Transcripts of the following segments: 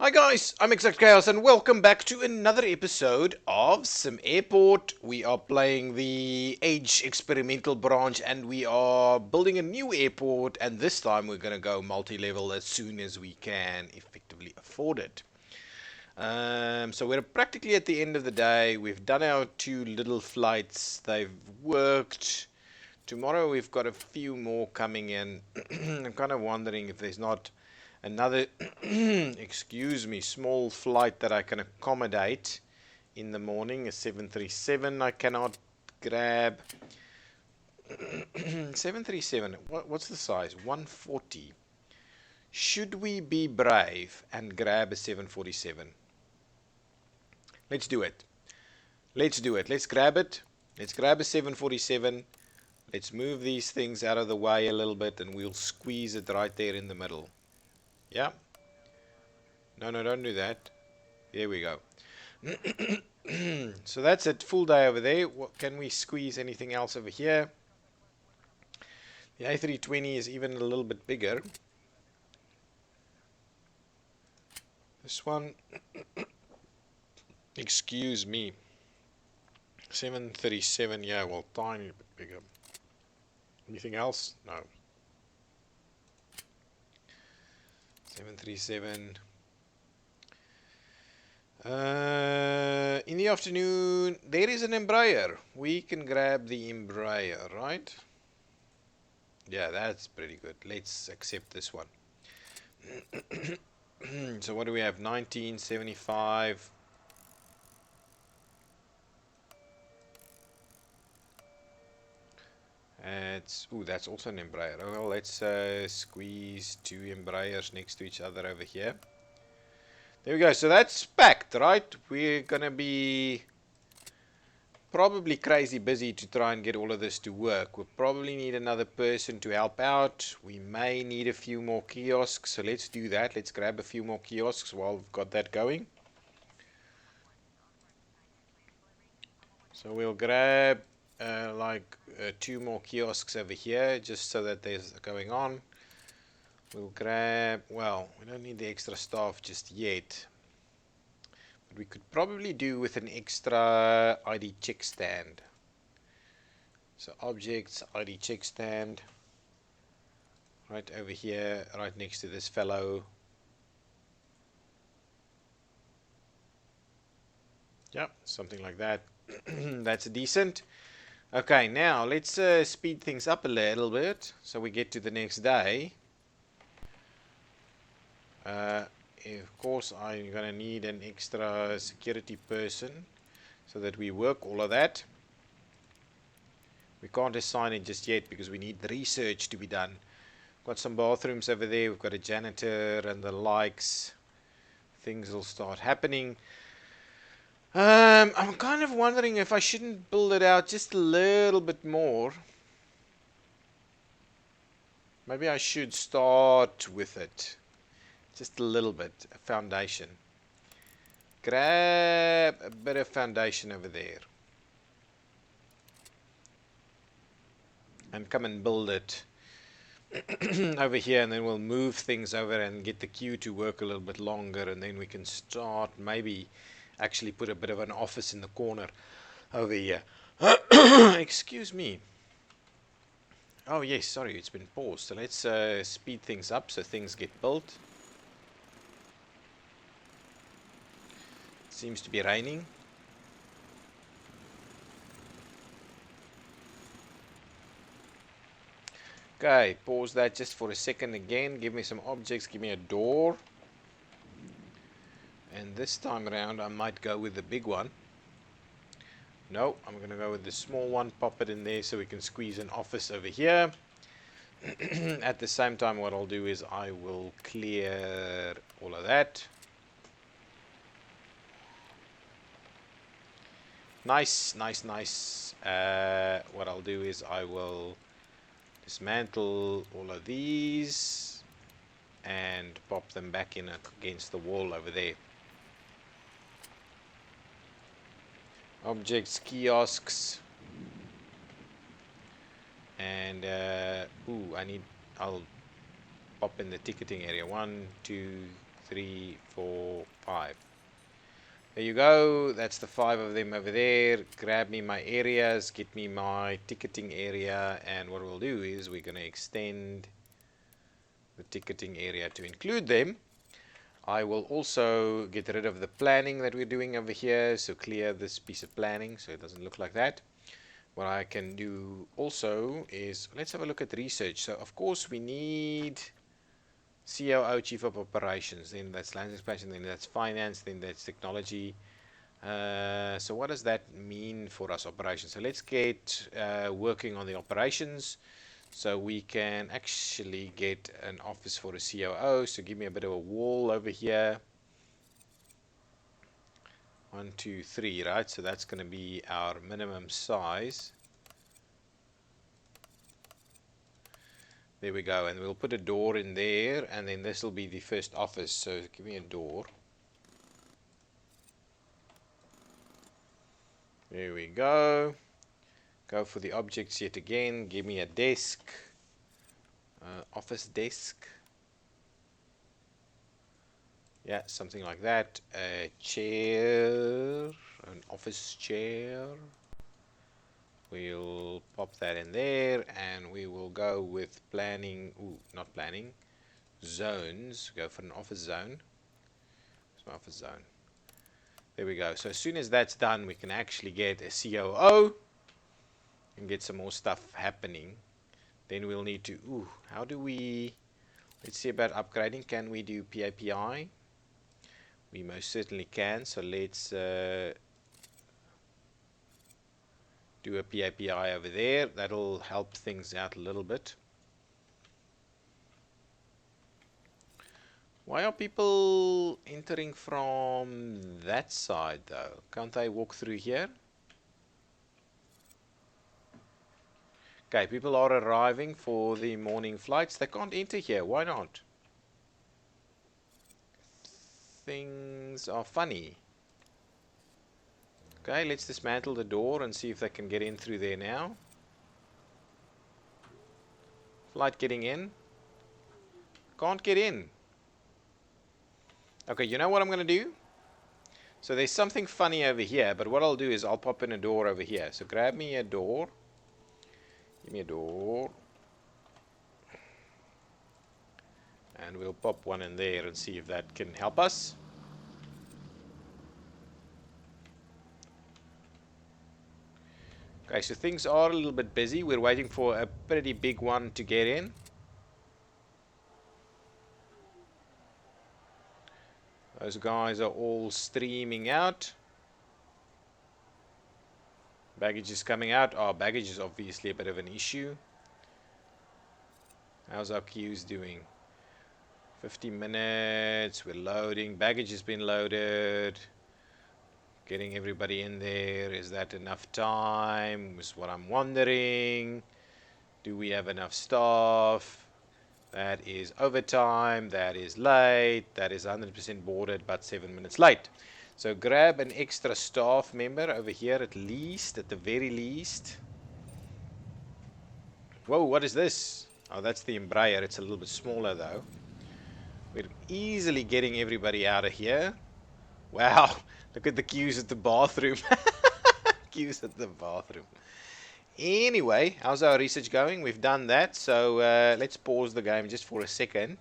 Hi guys, I'm ExactChaos and welcome back to another episode of Sim Airport. We are playing the Age experimental branch and we are building a new airport, and this time we're going to go multi-level as soon as we can effectively afford it. So we're practically at the end of the day. We've done our two little flights. They've worked. Tomorrow we've got a few more coming in. I'm kind of wondering if there's not another excuse me, small flight that I can accommodate in the morning. A 737 I cannot grab. 737, what's the size? 140. Should we be brave and grab a 747? Let's do it. Let's do it. Let's grab it. Let's grab a 747. Let's move these things out of the way a little bit and we'll squeeze it right there in the middle. Yeah? No, don't do that. There we go. So that's it. Full day over there. Can we squeeze anything else over here? The A320 is even a little bit bigger. This one, excuse me. 737, yeah, well, tiny bit bigger. Anything else? No. 737. In the afternoon, there is an Embraer. We can grab the Embraer, right? Yeah, that's pretty good. Let's accept this one. So what do we have? 1975. That's also an Embraer. Oh, well, let's squeeze two Embraers next to each other over here. There we go. So that's packed, right? We're gonna be probably crazy busy to try and get all of this to work. We'll probably need another person to help out. We may need a few more kiosks, so let's do that. Let's grab a few more kiosks while we've got that going. So we'll grab two more kiosks over here just so that there's going on. We'll grab, well, we don't need the extra staff just yet. But we could probably do with an extra ID check stand. So objects, ID check stand. Right over here, right next to this fellow. Yep, something like that. That's decent. Okay, now let's speed things up a little bit so we get to the next day. Of course, I'm going to need an extra security person so that we work all of that. We can't assign it just yet because we need the research to be done. Got some bathrooms over there. We've got a janitor and the likes. Things will start happening. I'm kind of wondering if I shouldn't build it out just a little bit more. Maybe I should start with it. Just a little bit. A foundation. Grab a bit of foundation over there. And come and build it over here, and then we'll move things over and get the queue to work a little bit longer, and then we can start maybe actually put a bit of an office in the corner over here. Excuse me. Oh yes, sorry, it's been paused. So let's speed things up so things get built. Seems to be raining. Okay, pause that just for a second again. Give me some objects, give me a door. And this time around I might go with the big one. No, I'm going to go with the small one, pop it in there so we can squeeze an office over here. At the same time, what I'll do is I will clear all of that. Nice. What I'll do is I will dismantle all of these and pop them back in against the wall over there. Objects, kiosks, and I'll pop in the ticketing area. 1, 2, 3, 4, 5. There you go. That's the 5 of them over there. Grab me my areas, get me my ticketing area, and what we'll do is we're going to extend the ticketing area to include them. I will also get rid of the planning that we're doing over here, so clear this piece of planning so it doesn't look like that. What I can do also is, let's have a look at research. So of course we need COO, Chief of Operations, then that's land expansion, then that's finance, then that's technology. So what does that mean for us, operations? So let's get working on the operations. So we can actually get an office for a COO. So give me a bit of a wall over here. 1, 2, 3, right? So that's going to be our minimum size. There we go. And we'll put a door in there, and then this will be the first office. So give me a door. There we go. Go for the objects yet again. Give me a desk. Office desk. Yeah, something like that. A chair. An office chair. We'll pop that in there, and we will go with planning. Ooh, not planning. Zones. Go for an office zone. Where's my office zone? There we go. So as soon as that's done, we can actually get a COO and get some more stuff happening. Then we'll need to, how do we, let's see about upgrading. Can we do PAPI? We most certainly can. So let's do a PAPI over there. That'll help things out a little bit. Why are people entering from that side though? Can't I walk through here? Okay, people are arriving for the morning flights. They can't enter here. Why not? Things are funny. Okay, let's dismantle the door and see if they can get in through there now. Flight getting in. Can't get in. Okay, you know what I'm going to do? So there's something funny over here, but what I'll do is I'll pop in a door over here. So grab me a door. Give me a door. And we'll pop one in there and see if that can help us. Okay, so things are a little bit busy. We're waiting for a pretty big one to get in. Those guys are all streaming out. Baggage is coming out. Oh, baggage is obviously a bit of an issue. How's our queues doing? 50 minutes. We're loading. Baggage has been loaded. Getting everybody in there. Is that enough time? Is what I'm wondering. Do we have enough staff? That is overtime. That is late. That is 100% boarded, but 7 minutes late. So grab an extra staff member over here at least, at the very least. Whoa, what is this? Oh, that's the Embraer. It's a little bit smaller though. We're easily getting everybody out of here. Wow, look at the queues at the bathroom. Queues at the bathroom. Anyway, how's our research going? We've done that, so let's pause the game just for a second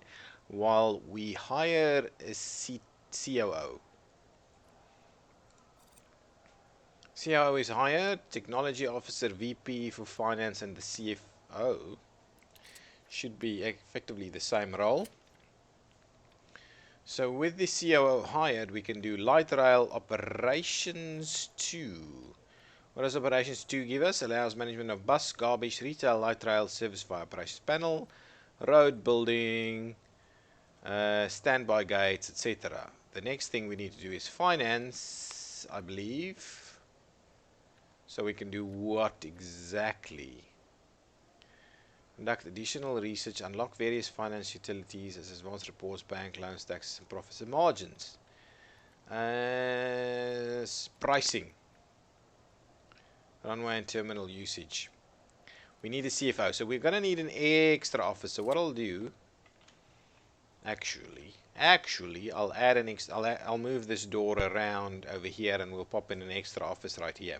while we hire a COO. COO is hired. Technology officer, VP for finance, and the CFO should be effectively the same role. So with the COO hired, we can do light rail operations 2. What does operations 2 give us? Allows management of bus, garbage, retail, light rail, service via operations panel, road building, standby gates, etc. The next thing we need to do is finance, I believe. So we can do what exactly? Conduct additional research, unlock various finance utilities as advanced reports, bank loans, taxes, and profits and margins. Pricing. Runway and terminal usage. We need a CFO, so we're going to need an extra office. So what I'll do, actually, Actually, I'll move this door around over here, and we'll pop in an extra office right here.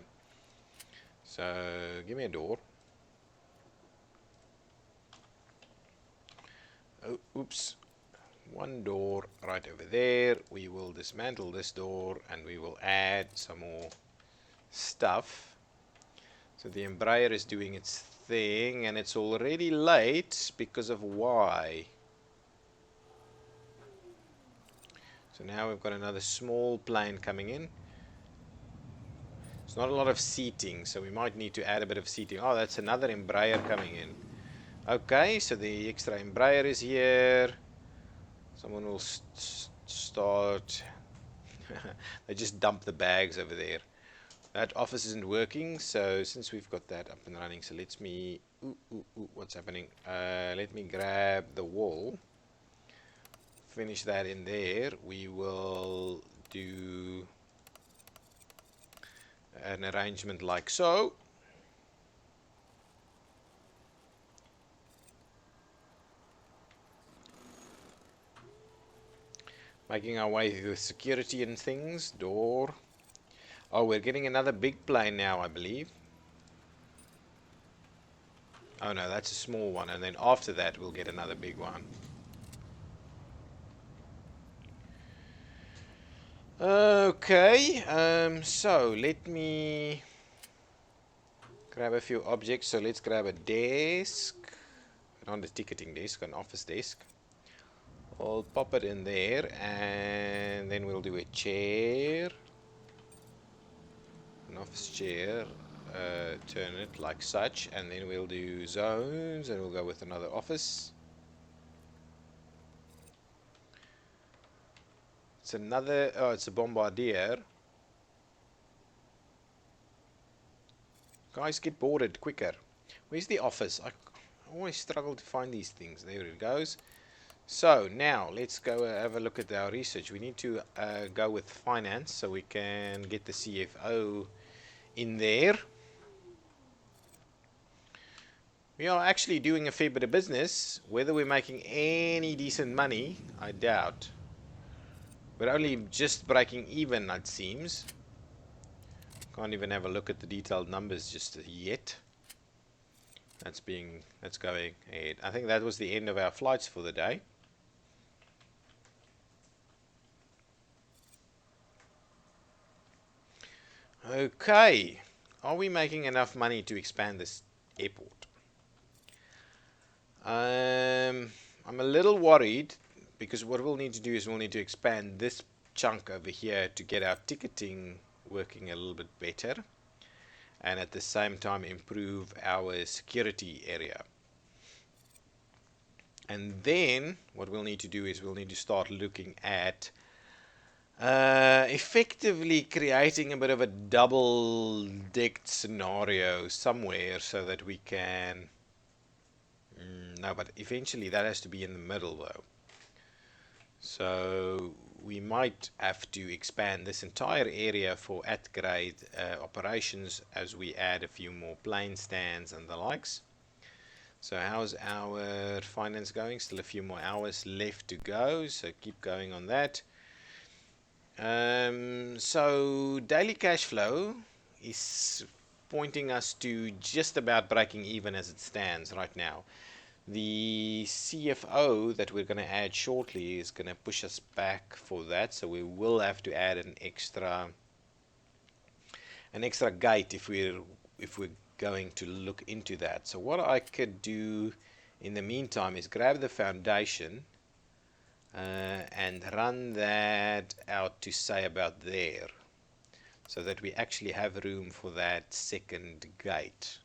So give me a door. Oh, oops. One door right over there. We will dismantle this door, and we will add some more stuff. So the embraer is doing its thing, and it's already late because of why. So now we've got another small plane coming in. It's not a lot of seating, so we might need to add a bit of seating. Oh, that's another embraer coming in. Okay, so the extra embraer is here. Someone will start. They just dump the bags over there. That office isn't working, so since we've got that up and running, so let's me. What's happening? Let me grab the wall. Finish that in there. We will do an arrangement like so. Making our way through security and things. Door. Oh, we're getting another big plane now, I believe. Oh no, that's a small one, and then after that we'll get another big one. Okay, so let me grab a few objects. So let's grab a desk, not a ticketing desk, an office desk. I'll pop it in there, and then we'll do a chair, an office chair. Turn it like such, and then we'll do zones, and we'll go with another office. It's another. Oh, it's a bombardier. Guys, get boarded quicker. Where's the office? I always struggle to find these things. There it goes. So now let's go have a look at our research. We need to go with finance so we can get the CFO in there. We are actually doing a fair bit of business. Whether we're making any decent money, I doubt. We're only just breaking even, it seems. Can't even have a look at the detailed numbers just yet. That's going ahead. I think that was the end of our flights for the day. Okay, are we making enough money to expand this airport? I'm a little worried because what we'll need to do is we'll need to expand this chunk over here to get our ticketing working a little bit better, and at the same time improve our security area. And then what we'll need to do is we'll need to start looking at effectively creating a bit of a double-decked scenario somewhere so that we can. No, but eventually that has to be in the middle though. So we might have to expand this entire area for at-grade operations as we add a few more plane stands and the likes. So how's our finance going? Still a few more hours left to go, so keep going on that. So daily cash flow is pointing us to just about breaking even as it stands right now. The CFO that we're going to add shortly is going to push us back for that, so we will have to add an extra gate if we're going to look into that. So what I could do in the meantime is grab the foundation and run that out to say about there, so that we actually have room for that second gate.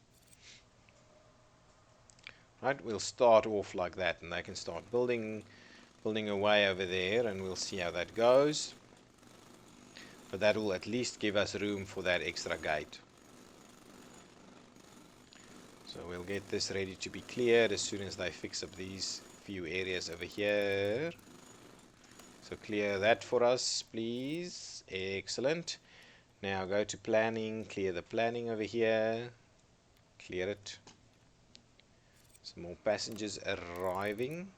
Right, we'll start off like that, and they can start building away over there, and we'll see how that goes. But that will at least give us room for that extra gate. So we'll get this ready to be cleared as soon as they fix up these few areas over here. So clear that for us, please. Excellent. Now go to planning, clear the planning over here. Clear it. Some more passengers arriving.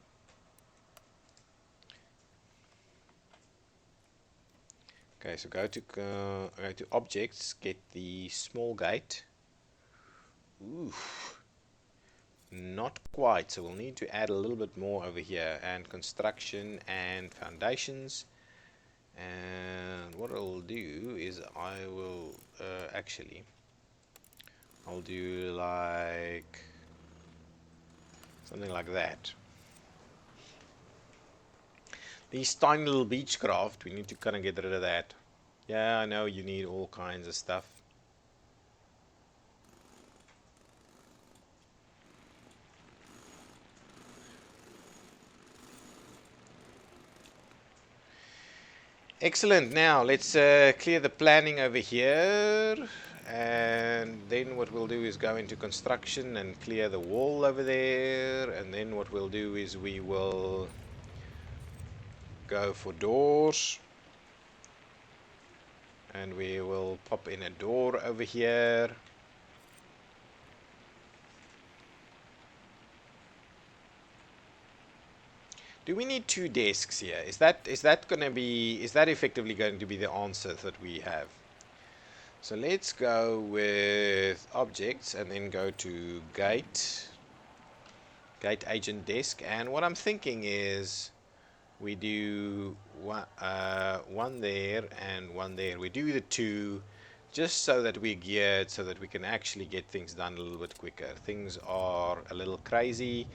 Okay, so go to objects, get the small gate. Ooh, not quite. So we'll need to add a little bit more over here, and construction and foundations. And what I'll do is I will actually I'll do like something like that. These tiny little beechcraft, we need to kind of get rid of that. Yeah, I know you need all kinds of stuff. Excellent. Now let's clear the planning over here, and then what we'll do is go into construction and clear the wall over there, and then what we'll do is we will go for doors, and we will pop in a door over here. Do we need 2 desks here? Is that effectively going to be the answer that we have? So let's go with objects and then go to gate agent desk, and what I'm thinking is we do one there and one there. We do the 2 just so that we're geared, so that we can actually get things done a little bit quicker. Things are a little crazy.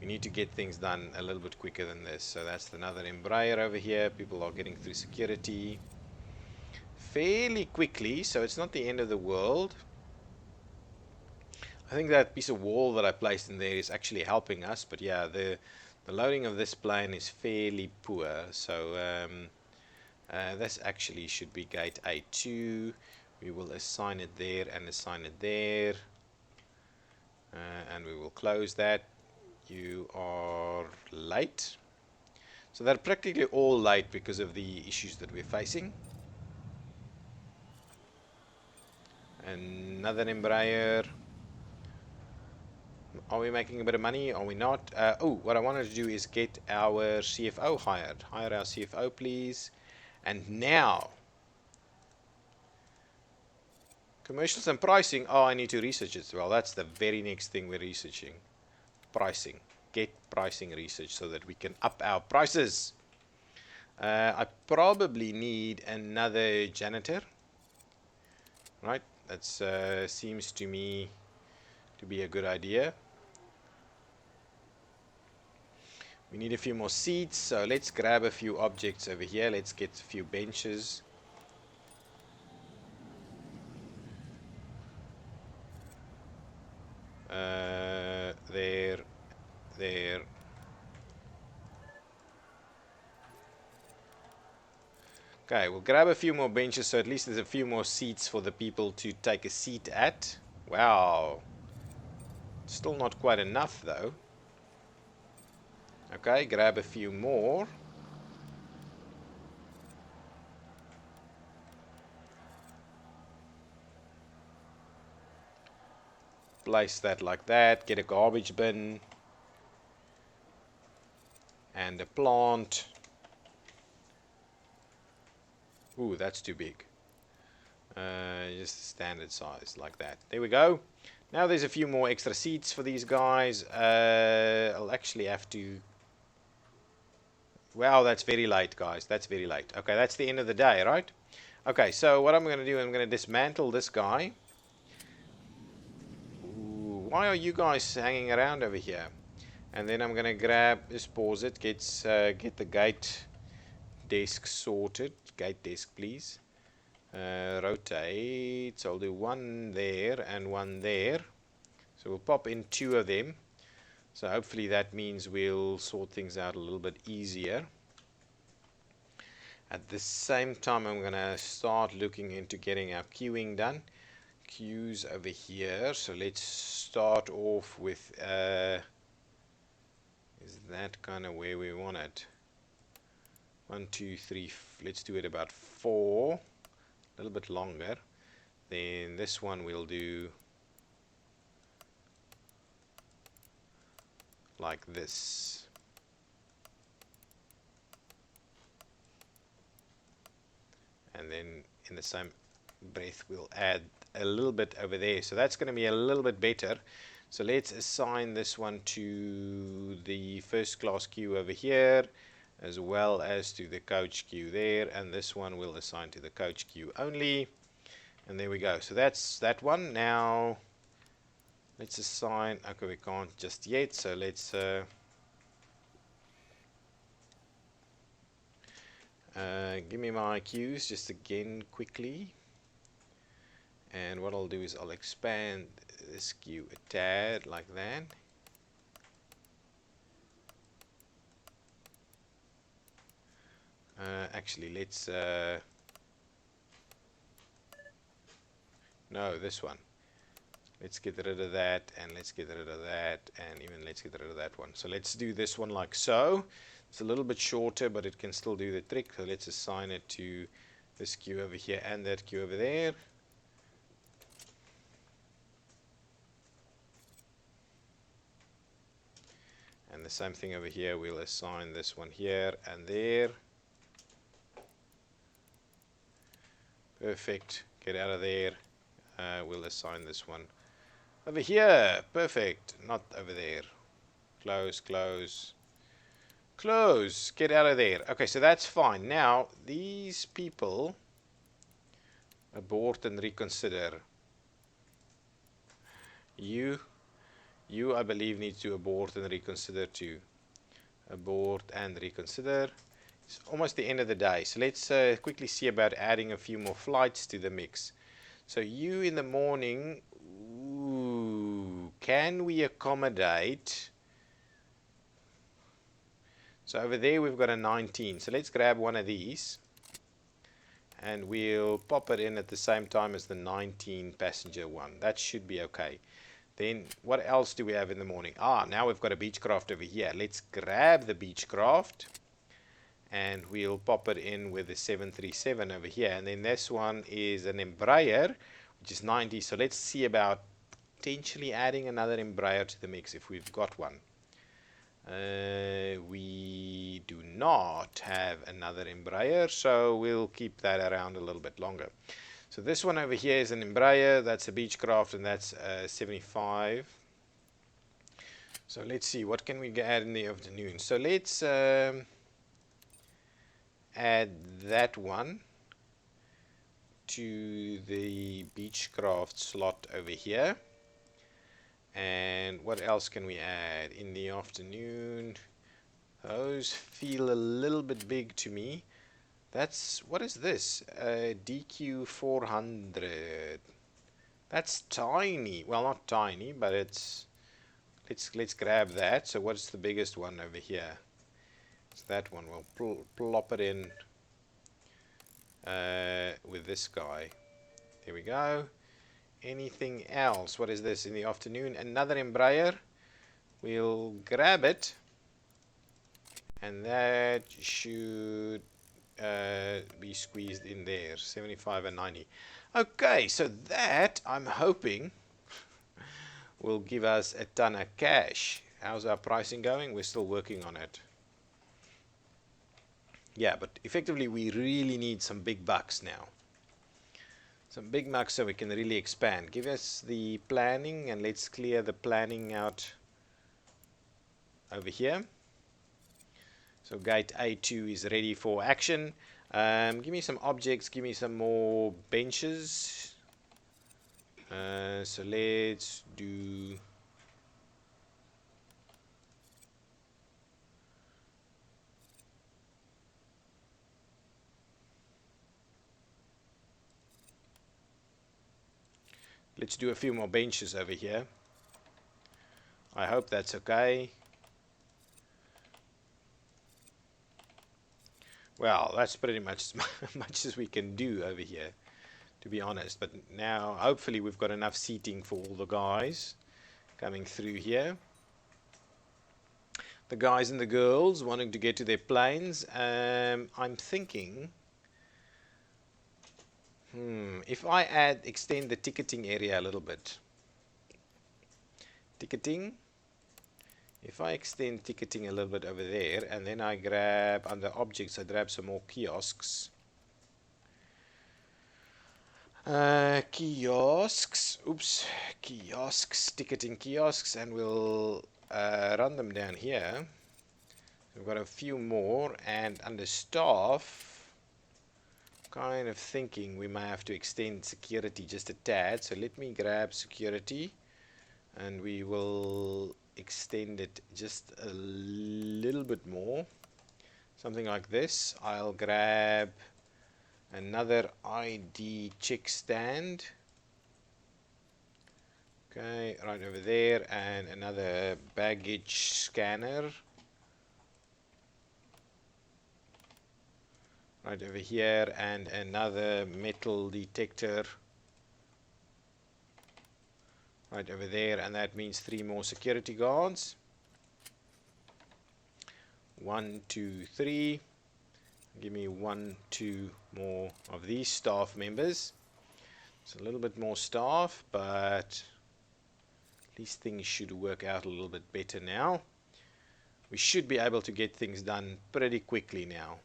We need to get things done a little bit quicker than this. So that's another Embraer over here. People are getting through security fairly quickly, so it's not the end of the world. I think that piece of wall that I placed in there is actually helping us, but yeah, the loading of this plane is fairly poor. So this actually should be gate A2. We will assign it there and assign it there, and we will close that. You are late. So they're practically all late because of the issues that we're facing. Another Embraer. Are we making a bit of money? Are we not? Oh, what I wanted to do is get our CFO hired. Hire our CFO, please. And now, commercials and pricing. Oh, I need to research it. Well, that's the very next thing we're researching. Pricing. Get pricing research so that we can up our prices. I probably need another janitor. Right? That seems to me to be a good idea. We need a few more seats, so let's grab a few objects over here. Let's get a few benches. There. Okay, we'll grab a few more benches, so at least there's a few more seats for the people to take a seat at. Wow. Still not quite enough, though. Okay, grab a few more. Place that like that. Get a garbage bin. And a plant. Ooh, that's too big. Just standard size like that. There we go. Now there's a few more extra seats for these guys. I'll actually have to... Wow, that's very late, guys. That's very late. Okay, that's the end of the day, right? Okay, so what I'm going to do, I'm going to dismantle this guy. Ooh, why are you guys hanging around over here? And then I'm going to grab, just pause it, get the gate desk sorted. Gate desk, please. Rotate. So I'll do one there and one there. So we'll pop in 2 of them. So hopefully that means we'll sort things out a little bit easier. At the same time, I'm going to start looking into getting our queuing done. Queues over here. So let's start off with, is that kind of where we want it? 1, 2, 3, let's do it about 4. A little bit longer. Then this one we'll do like this. and then in the same breath we'll add a little bit over there. So that's going to be a little bit better. So let's assign this one to the first class queue over here, as well as to the coach queue there, and this one we'll assign to the coach queue only. And there we go. So that's that one. Now let's assign, okay, we can't just yet, so let's give me my queues just again quickly. And what I'll do is I'll expand this queue a tad like that. Actually, let's no, this one. Let's get rid of that, and let's get rid of that, and even let's get rid of that one. So let's do this one like so. It's a little bit shorter, but it can still do the trick. So let's assign it to this queue over here and that queue over there. And the same thing over here, we'll assign this one here and there. Perfect. Get out of there. We'll assign this one over here. Perfect. Not over there. Close, close, close. Get out of there. Okay, so that's fine. Now, these people abort and reconsider. You, I believe, need to abort and reconsider too. Abort and reconsider. It's almost the end of the day. So let's quickly see about adding a few more flights to the mix. So you in the morning, ooh, can we accommodate? So over there we've got a 19. So let's grab one of these and we'll pop it in at the same time as the 19 passenger one. That should be okay. Then what else do we have in the morning? Now we've got a Beechcraft over here. Let's grab the Beechcraft and we'll pop it in with the 737 over here. And then this one is an Embraer, which is 90. So let's see about potentially adding another Embraer to the mix if we've got one. We do not have another Embraer, so we'll keep that around a little bit longer. So this one over here is an Embraer, that's a Beechcraft, and that's 75. So let's see, what can we add in the afternoon? So let's add that one to the Beechcraft slot over here. And what else can we add in the afternoon? Those feel a little bit big to me. That's, what is this? DQ 400. That's tiny. Well, not tiny, but it's, let's grab that. So what's the biggest one over here? It's that one. We'll plop it in with this guy. There we go. Anything else? What is this in the afternoon? Another Embraer. We'll grab it, and that should be squeezed in there. 75 and 90. Okay, so that I'm hoping will give us a ton of cash. How's our pricing going? We're still working on it. Yeah, but effectively we really need some big bucks now. Some big bucks so we can really expand. Give us the planning and let's clear the planning out over here. So gate A2 is ready for action. Give me some objects, give me some more benches. So let's do a few more benches over here. I hope that's okay. Well, that's pretty much as much as we can do over here, to be honest. But now, hopefully, we've got enough seating for all the guys coming through here. The guys and the girls wanting to get to their planes. I'm thinking, if I extend the ticketing area a little bit. Ticketing. If I extend ticketing a little bit over there, and then I grab under objects, I grab some more kiosks. Kiosks. Oops. Kiosks. Ticketing kiosks. And we'll run them down here. We've got a few more. And under staff, kind of thinking we may have to extend security just a tad. So let me grab security. And we will extend it just a little bit more. Something like this. I'll grab another ID check stand. Okay, right over there, and another baggage scanner. Right over here, and another metal detector. Right over there, and that means 3 more security guards. 1, 2, 3. Give me 1, 2 more of these staff members. It's a little bit more staff, but at least things should work out a little bit better now. We should be able to get things done pretty quickly now.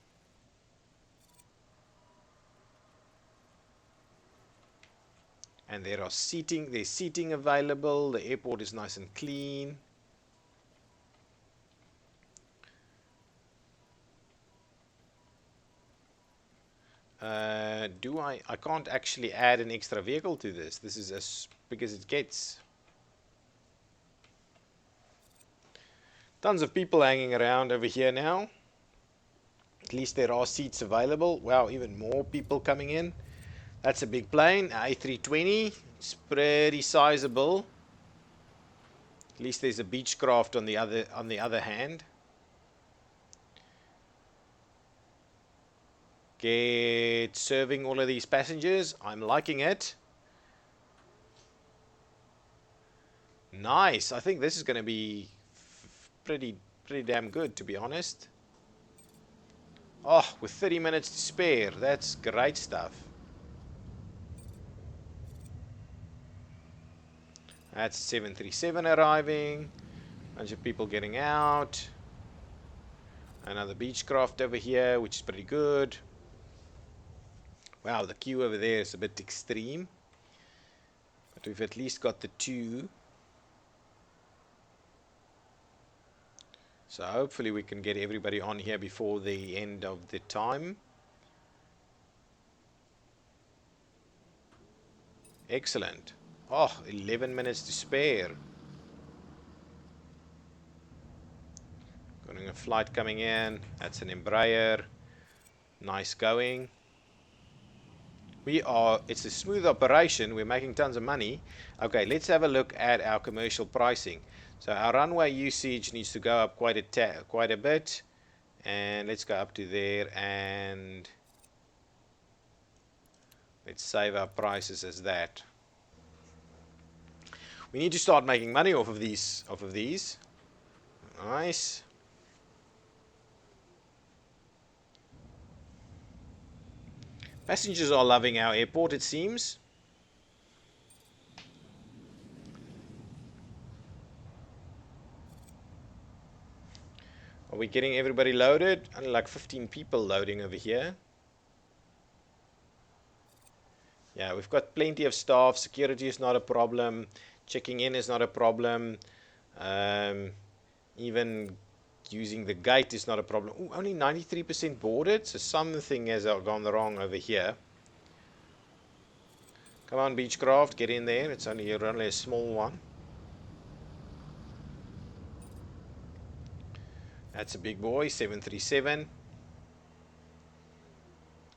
And there's seating available. The airport is nice and clean. I can't actually add an extra vehicle to this. This is as big as it gets. Tons of people hanging around over here now. At least there are seats available. Wow, even more people coming in. That's a big plane, A320. It's pretty sizable. At least there's a Beechcraft on the other hand. Get serving all of these passengers. I'm liking it. Nice. I think this is going to be pretty damn good, to be honest. Oh, with 30 minutes to spare. That's great stuff. That's 737 arriving. Bunch of people getting out. Another Beechcraft over here, which is pretty good. Wow, the queue over there is a bit extreme. But we've at least got the 2. So hopefully we can get everybody on here before the end of the time. Excellent. Oh, 11 minutes to spare. Got a flight coming in. That's an Embraer. Nice going. It's a smooth operation. We're making tons of money. Okay, let's have a look at our commercial pricing. So our runway usage needs to go up quite a bit. And let's go up to there, and let's save our prices as that. We need to start making money off of these. Nice. Passengers are loving our airport, it seems. Are we getting everybody loaded? Only like 15 people loading over here. Yeah, we've got plenty of staff. Security is not a problem. Checking in is not a problem. Even using the gate is not a problem. Ooh, only 93% boarded, so something has gone wrong over here. Come on, Beechcraft, get in there. It's only a small one. That's a big boy, 737.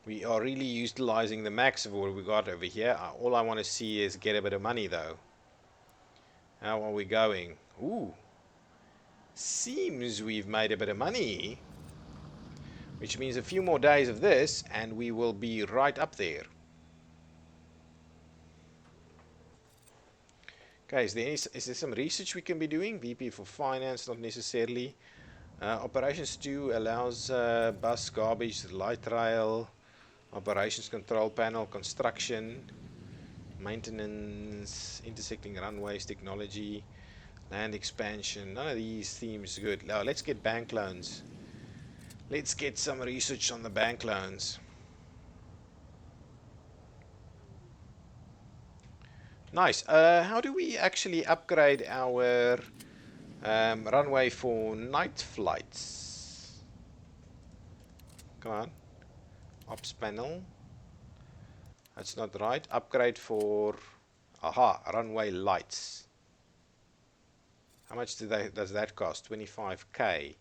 We are really utilizing the max of what we got over here. All I want to see is get a bit of money, though. How are we going? Ooh. Seems we've made a bit of money. Which means a few more days of this, and we will be right up there. Okay, is there some research we can be doing? VP for finance, not necessarily. Operations 2 allows bus, garbage, light rail, operations control panel, construction, maintenance, intersecting runways, technology, land expansion. None of these themes are good. Now let's get bank loans. Let's get some research on the bank loans. Nice. How do we actually upgrade our runway for night flights? Come on. Ops panel. That's not right. Upgrade for... Aha, runway lights. How much does that cost? 25k.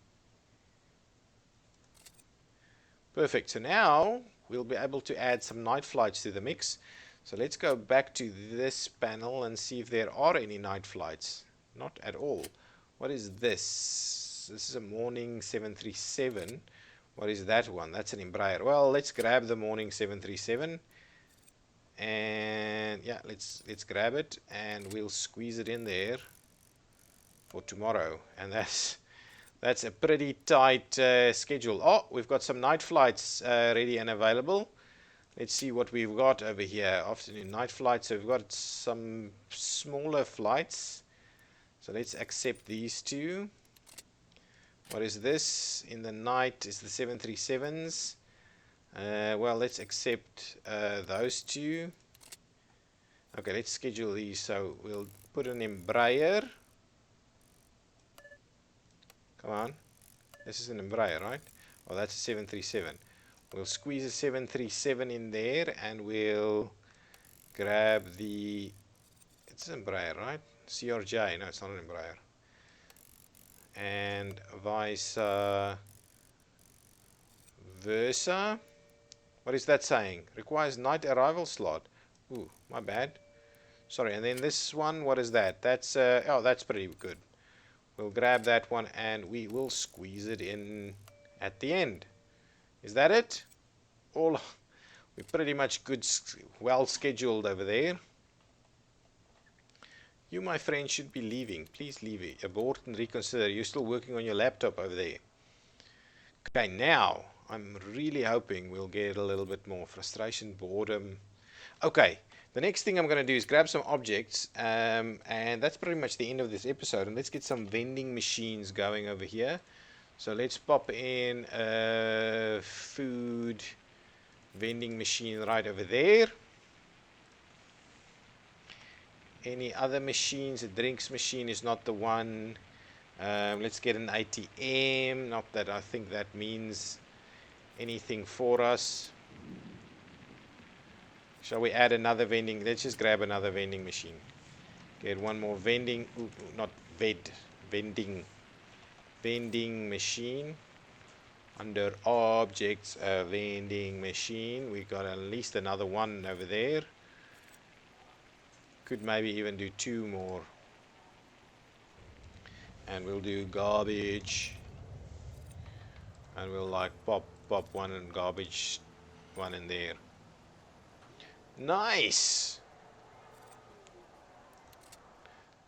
Perfect. So now we'll be able to add some night flights to the mix. So let's go back to this panel and see if there are any night flights. Not at all. What is this? This is a morning 737. What is that one? That's an Embraer. Well, let's grab the morning 737. And yeah, let's grab it and we'll squeeze it in there for tomorrow. And that's a pretty tight schedule. Oh, we've got some night flights ready and available. Let's see what we've got over here. Afternoon night flights. So we've got some smaller flights. So let's accept these two. What is this? In the night is the 737s. Well, let's accept those two. Okay, let's schedule these. So we'll put an Embraer. Come on. This is an Embraer, right? Oh, that's a 737. We'll squeeze a 737 in there and we'll grab the... It's an Embraer, right? CRJ. No, it's not an Embraer. And vice versa. What is that saying? Requires night arrival slot. Ooh, my bad. Sorry, and then this one, what is that? That's, oh, that's pretty good. We'll grab that one and we will squeeze it in at the end. Is that it? We're pretty much good, well scheduled over there. You, my friend, should be leaving. Please leave it. Abort and reconsider. You're still working on your laptop over there. Okay, now I'm really hoping we'll get a little bit more frustration, boredom. Okay, the next thing I'm going to do is grab some objects, and that's pretty much the end of this episode. And let's get some vending machines going over here. So let's pop in a food vending machine right over there. Any other machines? A drinks machine is not the one. Let's get an ATM. Not that I think that means anything for us. Shall we add another vending? Let's just grab another vending machine. Get one more vending. Ooh, not vending. Vending machine. Under objects, a vending machine. We got at least another one over there. Could maybe even do two more. And we'll do garbage. And we'll like pop one and garbage one in there. Nice!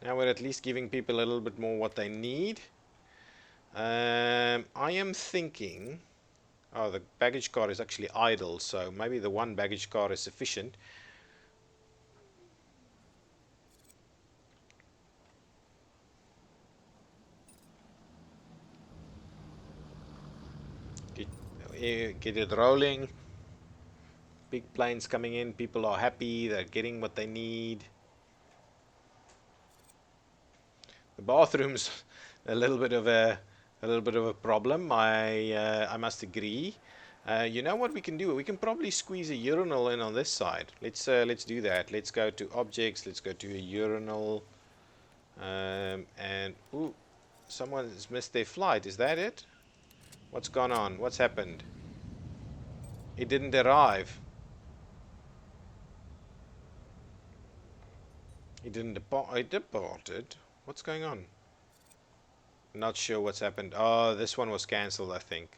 Now we're at least giving people a little bit more what they need. I am thinking... Oh, the baggage car is actually idle, so maybe the one baggage car is sufficient. Get it rolling. Big planes coming in. People are happy. They're getting what they need. The bathroom's a little bit of a problem. I must agree. You know what we can do? We can probably squeeze a urinal in on this side. Let's do that. Let's go to objects. Let's go to a urinal. And ooh, someone's missed their flight. Is that it? What's gone on? What's happened? It didn't arrive. It didn't depart. It departed. What's going on? Not sure what's happened. Oh, this one was cancelled, I think.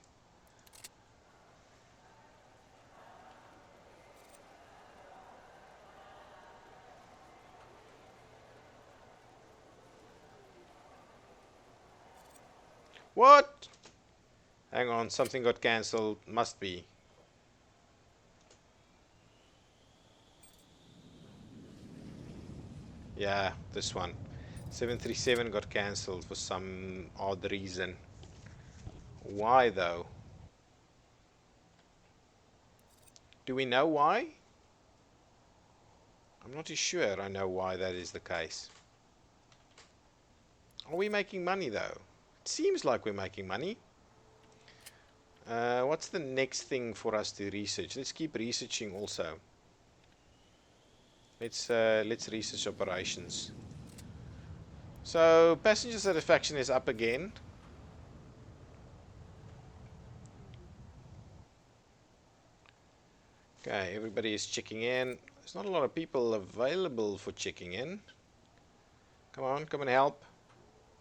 What? Hang on, something got cancelled. Must be. Yeah, this one. 737 got cancelled for some odd reason. Why though? Do we know why? I'm not too sure I know why that is the case. Are we making money though? It seems like we're making money. What's the next thing for us to research? Let's keep researching also. Let's research operations. So passenger satisfaction is up again. Okay, everybody is checking in. There's not a lot of people available for checking in. Come on, come and help.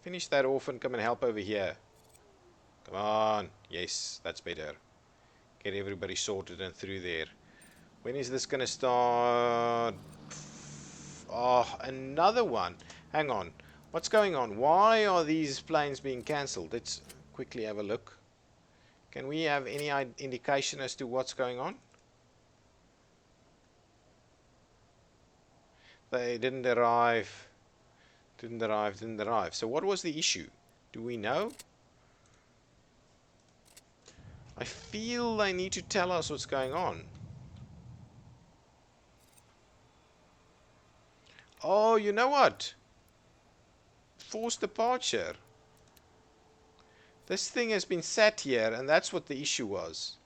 Finish that off and come and help over here. Come on. Yes, that's better. Get everybody sorted and through there. When is this going to start? Oh, another one. Hang on. What's going on? Why are these planes being cancelled? Let's quickly have a look. Can we have any indication as to what's going on? They didn't arrive. Didn't arrive. So what was the issue? Do we know? I feel they need to tell us what's going on. Oh, you know what? Forced departure. This thing has been sat here, and that's what the issue was.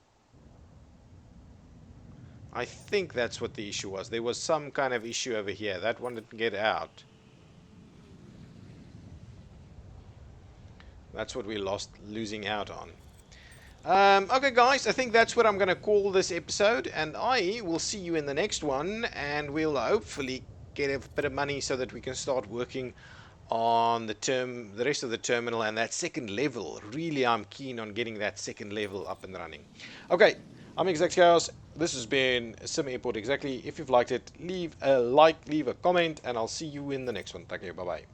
I think that's what the issue was. There was some kind of issue over here. That one didn't get out. That's what we losing out on. Okay, guys, I think that's what I'm going to call this episode, and I will see you in the next one, and we'll hopefully get a bit of money so that we can start working on the rest of the terminal and that second level. Really, I'm keen on getting that second level up and running. Okay, I'm ExactChaos. This has been Sim Airport Exactly. If you've liked it, leave a like, leave a comment, and I'll see you in the next one. Thank you. Bye-bye.